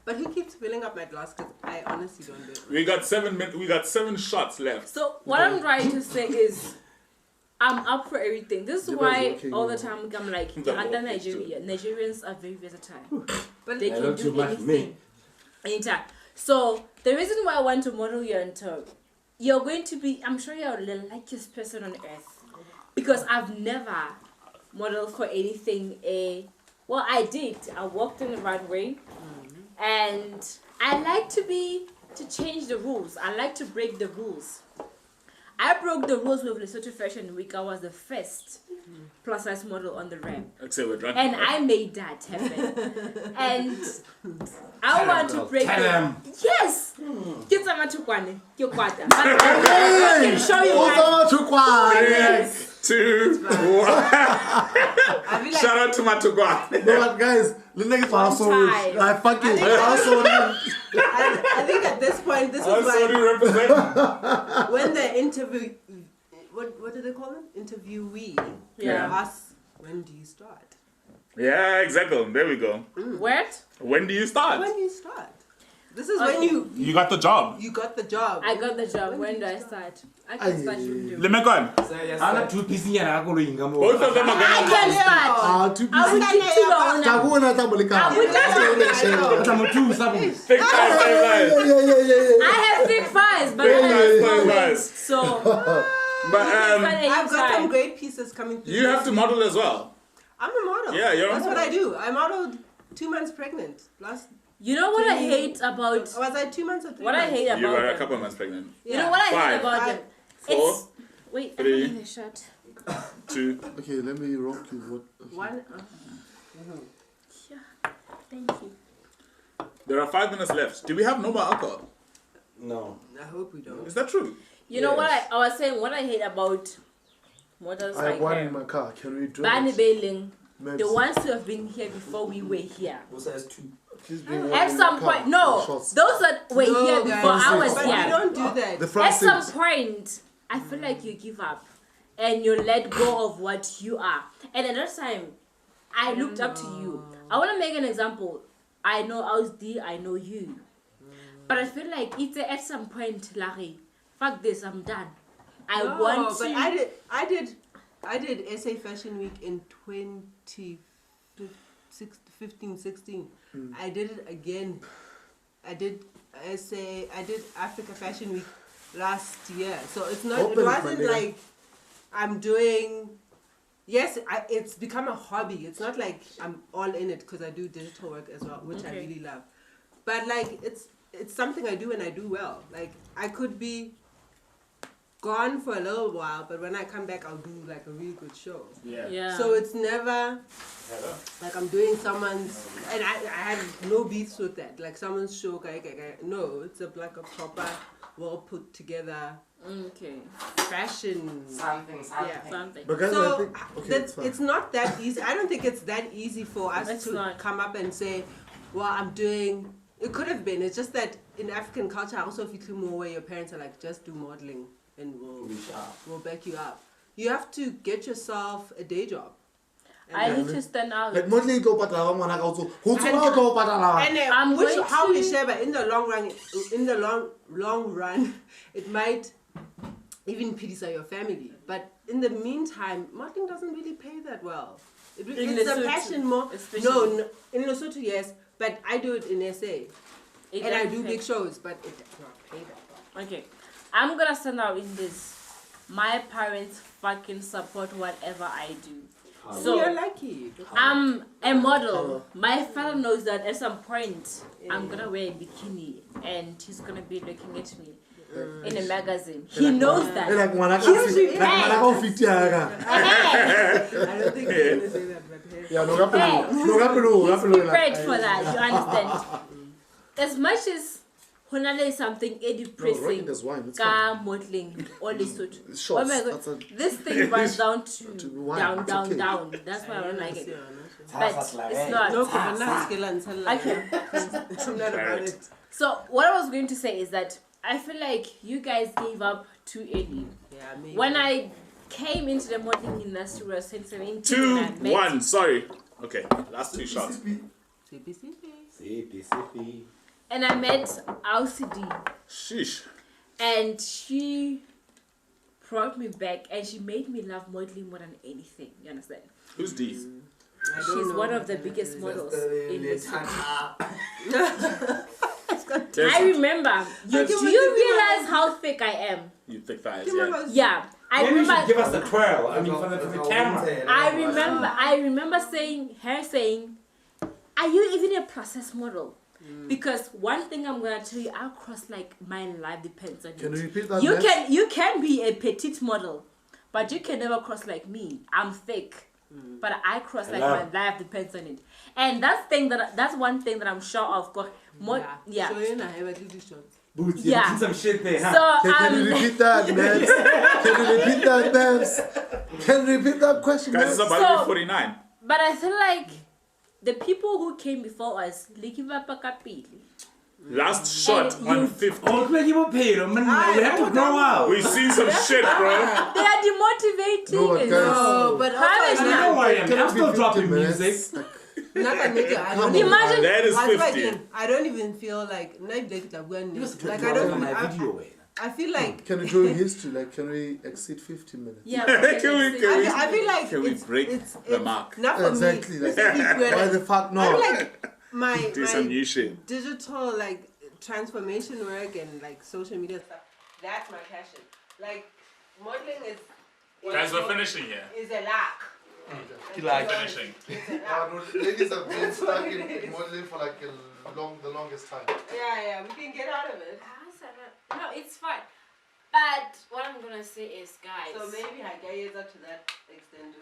But who keeps filling up my glass? Because I honestly don't do it. We got 7 minutes. We got 7 shots left. So what I'm trying to say is, I'm up for everything. This is why all the time I'm like, Nigerians are very versatile. But they can do anything. Anytime. So the reason why I want to model you and talk, you're going to be, I'm sure you're the luckiest person on earth. Because I've never modeled for anything. Well, I did. I walked in the right way. And I like to change the rules. I like to break the rules. I broke the rules with Lesotho Fashion Week. I was the first plus size model on the ramp. Except we're drunk. And I made that happen. And I want to break the yes. Kids are not too quiet. But I can show you guys. 2, 1. Shout out to Matugwa. No, but guys, the next also I fucking also. I think at this point, this is like when the interview, what do they call it? Interviewee. Ask, when do you start? Yeah, exactly. There we go. What? When do you start? When do you start? This is when you got the job. You got the job. I got the job. When do I start? I can start from you. Lemekon. Both of them are going I can start. I will keep Thick thighs. I have thick thighs, but I have so. But I've got some great pieces coming through. You have to model as well. I'm a model. Yeah, you're a That's model. what I do. I modeled 2 months pregnant. You know what I hate about? Was I 2 months or 3 What I months? hate about You were a them? couple of months pregnant. You know what I hate about them? 4, Wait, 3, I'm in a shot. 2. Okay, let me rock you. What? Okay. 1. Yeah, thank you. There are 5 minutes left. Do we have no more alcohol? No. I hope we don't. Is that true? You know what I was saying? What I hate about models I have like one her. in my car. Can we do Bani it? Bailing, the ones who have been here before we were here. Size 2. Please bring one At in some my car. point, no, Shots. those that were here before I was But here. you don't do that. The front At some seat. point, I feel like you give up and you let go of what you are. And at that time, I looked up to you. I want to make an example. I know Ausdi, I know you. But I feel like it's at some point, Larry, fuck this, I'm done. I want to. But I did SA Fashion Week in 2015, 16. I did it again. I did Africa Fashion Week last year. So it's not. Open it wasn't it, like I'm doing. Yes, it's become a hobby. It's not like I'm all in it because I do digital work as well, which I really love. But like it's something I do and I do well. Like I could be gone for a little while, but when I come back, I'll do like a really good show. Yeah. So it's never like I'm doing someone's, and I have no beefs with that. Like someone's show, no, it's like a proper, well put together. Fashion. Something. Something. Because So I think, okay, it's not that easy. I don't think it's that easy for us It's to not. come up and say, well, I'm doing. It could have been. It's just that in African culture, also if you come more where your parents are like, just do modeling and we'll back you up. You have to get yourself a day job. I need to stand out. like modeling go patala ngwana ka utso. Ho And- tswa go patala. And I'm which going how to- we share, but in the long run, it might even piece your family. But in the meantime, modeling doesn't really pay that well. It's a Lesotho, passion more. especially. No, in Lesotho yes, but I do it in SA, It and I doesn't do pay. big shows, but it does not pay that well. Okay, I'm gonna stand out in this. My parents fucking support whatever I do. So You're lucky. I'm a model. My father knows that at some point I'm gonna wear a bikini and he's gonna be looking at me in a magazine. He knows that. Like ngwana ka Huge like ngwana ka o fitia ka. I don't think you're gonna say that, but hey. Yeah, no ga pelo. No ga pelo, ga He's pelo. prepared for that, you understand? As much as Honale is something depressing, there's wine, it's ka modeling, all this sort. It's Oh shots, my that's god, a- this thing runs down to wine, down, it's down, okay. down. That's why I don't like it. But That's like, it's hey. not. No, I'm not skill and tell Okay. I'm not about it. So what I was going to say is that I feel like you guys gave up too early. Yeah, maybe. When I came into the modeling industry, I was 17. 2, and I met 1. Sorry. Okay, last 2 shots. Sippy, sippy. And I met LCD. Sheesh. And she brought me back and she made me love modeling more than anything. You understand? Who's D? She's one of the biggest models in the city. I remember. Do you realize how thick I am? You thick thighs, yeah. Yeah. I Maybe you remember. should give us the twirl. I mean, for the camera. I remember saying, are you even a process model? Because one thing I'm gonna tell you, I'll cross like my life depends on Can it. you repeat that? You can be a petite model, but you can never cross like me. I'm thick. But I cross like my life depends on it. And that's one thing that I'm sure of. Yeah. So you know, I have these shots. Boots, you did some shit there, huh? So Can you repeat that, man? Can you repeat that, man? Can you repeat that question, Guys, man? it's about 49. But I feel like the people who came before us, Last shot on 50. Oh, man, you were paid. Man, we have to grow up. We've seen some shit, bro. they are demotivating. No, but guys, No, but also, Don't worry, I'm Can still it be dropping 50 minutes? music. Like, Imagine That is What's 50. like, I don't even feel like like I don't. I feel like can we do history? Like, can we exceed 50 minutes? yeah. I feel like Can we break it's the mark? Not for Exactly. me. Like, why the fuck I not? feel like Do some my new shit. digital like transformation work and like social media stuff. That's my passion. Like modeling is. Guys, we're finishing here. Is a lack. We're finishing. Ladies have been stuck in modeling for like the longest time. Yeah, we can get out of it. No, it's fine. But what I'm gonna say is, guys. So maybe I get up to that extent.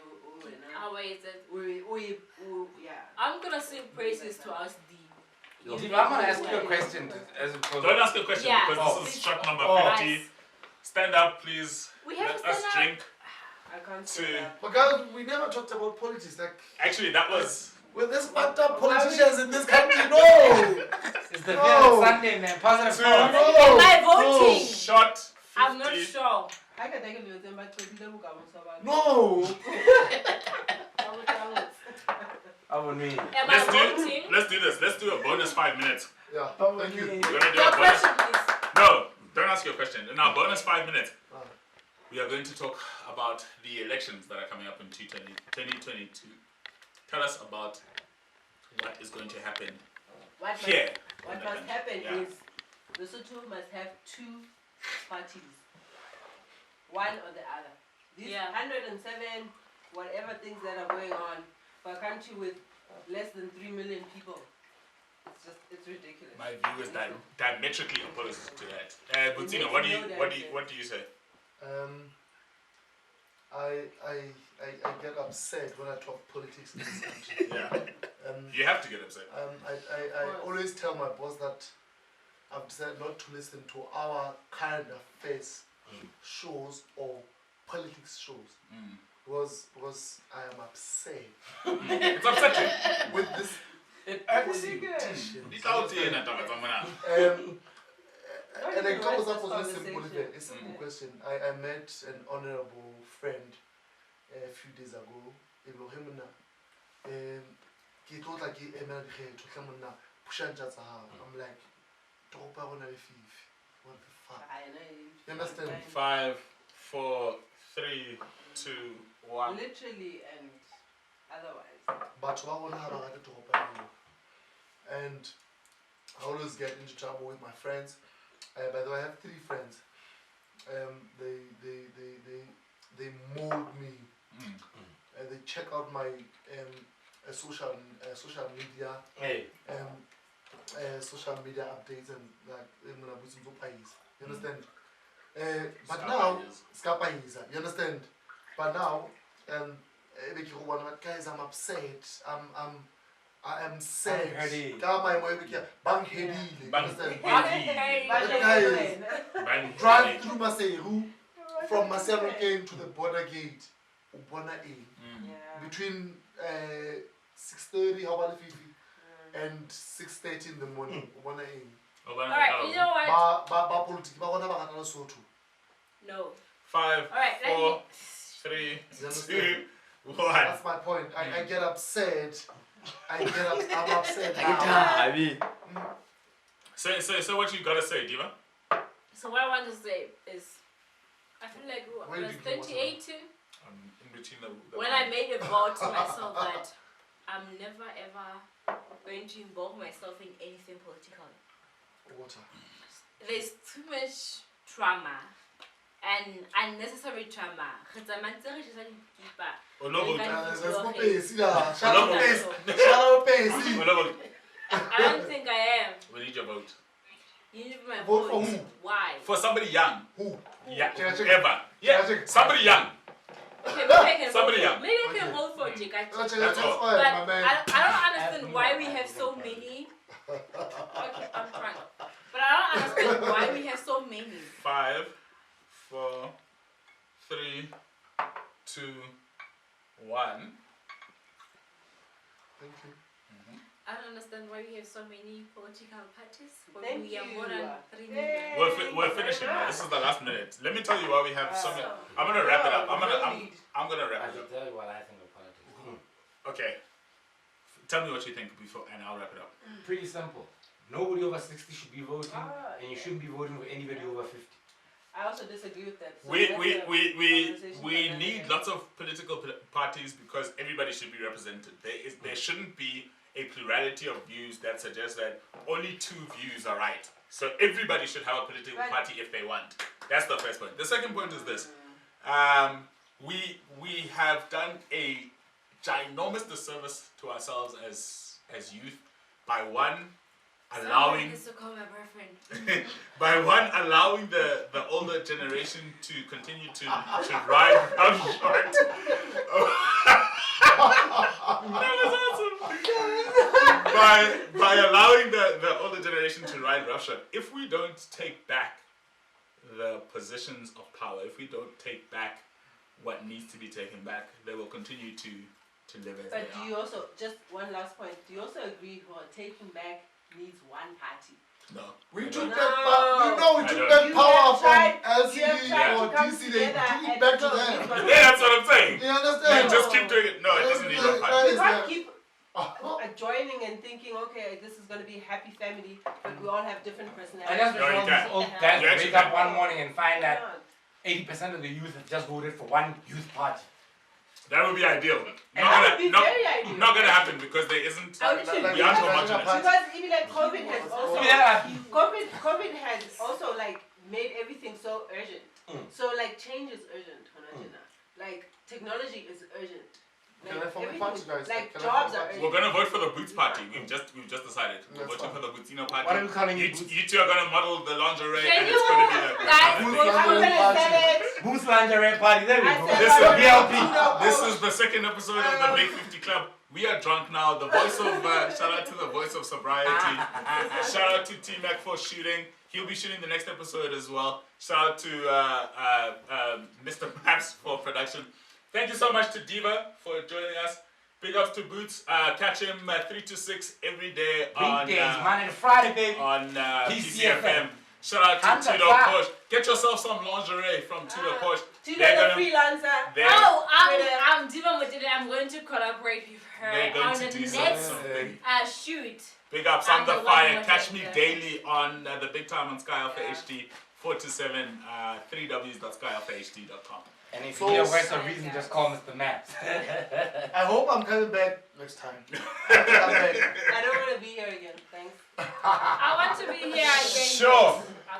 Yeah. I'm gonna sing praises to us, D. I'm gonna ask you a question. Don't ask a question Yeah. because this is shot number 50. Guys, Stand up, please. we have Let to us stand drink. I can't To- say that. But guys, we never talked about politics. Like, Actually, that was. with this fucked up politicians in this country, no! It's the No. Sunday, man. Positive Two. thoughts. Am I voting? Shot 50. I'm not sure. I can take a little thing, but No! I would mean. Am I voting? Let's do this. Let's do a bonus 5 minutes. Yeah, thank you. We're gonna do Your a bonus. question, please. No, don't ask your question. In our bonus 5 minutes, we are going to talk about the elections that are coming up in 2022. Tell us about what is going to happen here. What must happen Yeah. is Lesotho must have two parties, one or the other. These 107 whatever things that are going on for a country with less than 3 million people. It's ridiculous. My view is diametrically opposed to that. Butino, what do you say? I get upset when I talk politics in this country. Yeah. You have to get upset. I always tell my boss that I've decided not to listen to our current affairs shows or politics shows. Because I am upset It's upsetting. with this politician. And I come up with a simple question. I met an honorable friend a few days ago. I'm like, what the fuck? You understand? 5, 4, 3, 2, 1. Literally and otherwise. But and I always get into trouble with my friends. By the way, I have 3 friends. They mold me. They check out my social media. Hey. Social media updates and like you understand? But now you understand? But now guys, I'm upset. I am sad. Drive through Maseru from Maseru Gate to the border gate. Between 6:30 and 6:30 in the morning. Alright, you know what? No. 5, Alright, 4, 3, 2, 1. That's my point. I get upset I'm upset now. I mean, So what you gotta say, Diva? So what I want to say is, I feel like Where I was did you go? 38 too. In between the When I made a vow to myself that I'm never ever going to involve myself in anything political. Water. There's too much trauma and unnecessary trauma. Olobot. Let's go Pacey. Shout I out Pacey. Shout out Pacey. Olobot. don't think I am. We need your vote. You need my Vote vote. for who? Why? For somebody young. Who? Yeah. Chika. Ever. Yeah. Chika. Somebody young. Okay, maybe I can Somebody vote. young. Maybe I can Okay. vote for Chika. That's all. fine, But my man. I don't understand why we have so many. Okay, I'm trying. But I don't understand why we have so many. 5, 4, 3, 2, 1. Thank you. I don't understand why we have so many political parties. When Thank we are you. more than 3 Yay. million. We're finishing now. This is the last minute. Let me tell you why we have so many. I'm gonna wrap it up. I'm gonna wrap I it should up. tell you what I think of politics. Okay. Tell me what you think before, and I'll wrap it up. Pretty simple. Nobody over 60 should be voting, and you shouldn't be voting for anybody over 50. I also disagree with that. So We that's we a we we conversation we for another need day. lots of political parties because everybody should be represented. There shouldn't be a plurality of views that suggests that only 2 views are right. So everybody should have a political Right. party if they want. That's the first point. The second point is this: we have done a ginormous disservice to ourselves as youth by Someone allowing needs to call my boyfriend. allowing the older generation to continue to ride roughshod. That was awesome. by allowing the older generation to ride roughshod, if we don't take back the positions of power, if we don't take back what needs to be taken back, they will continue to live as But they do are. you also, just one last point, do you also agree for taking back needs one party? No. We I took don't. that we took I that You power have from tried- LCD you have tried or to come DC. They together took it and back to go them. with one Yeah, that's what I'm saying. You understand? You just keep doing it. No, it doesn't need one party. We can't keep joining and thinking, okay, this is going to be a happy family, but we all have different I personalities. just No, you want can't. these old You guys to actually wake up can't. one morning and find that Why not? 80% of the youth have just voted for one youth party. That would be ideal. That would be very ideal. Not gonna happen because there isn't. I would say We aren't because- homogenous. Because even like COVID has also Yeah. COVID has also like made everything so urgent. So like change is urgent, like technology is urgent. Can I form a party, guys? Like Can I jobs form a are party? We're gonna vote for the Boots party. We've just decided. We're That's voting fine. for the Bootsino What are party. we calling You, it? you two are gonna model the lingerie Can and you it's gonna be the guys the- vote I'm for gonna sell it. Boots lingerie party. There we I go. said This is BLP. This is the second episode of the Big 50 Club. We are drunk now. The voice of shout out to the voice of sobriety. Shout out to T Mac for shooting. He'll be shooting the next episode as well. Shout out to Mr. Maps for production. Thank you so much to Diva for joining us. Big ups to Boots. Catch him 3 to 6 every day on Weekdays, Monday to Friday, baby. on PCFM. PCFM. Shout out to Hunter Tito Clark. Posh. Get yourself some lingerie from Tito Posh. Tito They're the gonna- freelancer. They're, Oh, I'm Diva Mutile. I'm going to collaborate with her they're going on to the do next something. shoot. Big ups, I'm I'm the the one fire. watching Catch me the- daily on the Big Time on Sky Alpha HD 4 to 7 3ws.skyalphahd.com. And if So- you hear words of reason, just call Mr. Maps. I hope I'm coming back next time. I'm back. I don't want to be here again. Thanks. I want to be here again. Sure.